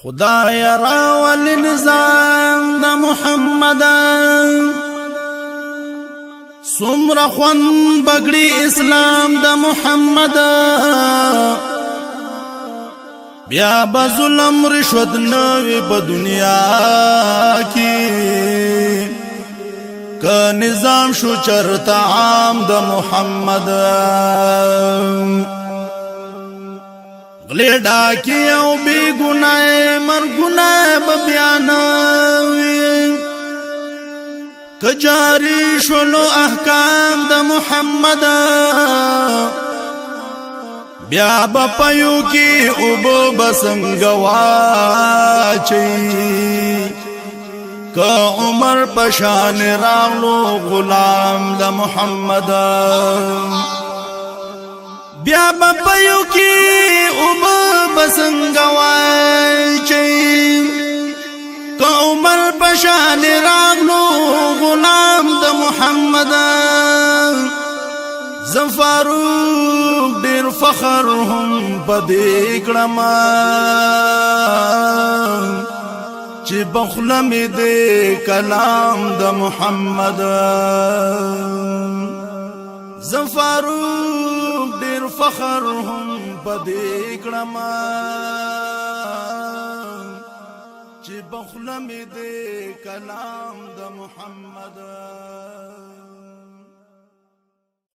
خدای راول نظام د محمد سمر خون بگڑی اسلام د محمد بیا بظلم رشوت نوی په دنیا کی که نظام شو چرتا عام د محمد غلی ډاکی او بی گناه مر گناه ببیانوی کجاری شلو احکام د محمد بیا بپیو کی اوبو بسنگواچی که عمر پشان راغلو غلام د محمد بیا بپیو کی اوبو بسنگواچی که عمر پشان راغلو غلام د محمد زفاروق ډیر فخر هم پدې کړم چې بخله مې دې کلام د محمد زفاروق ډیر فخر هم پدې کړم چې بخله مې دې کلام د محمد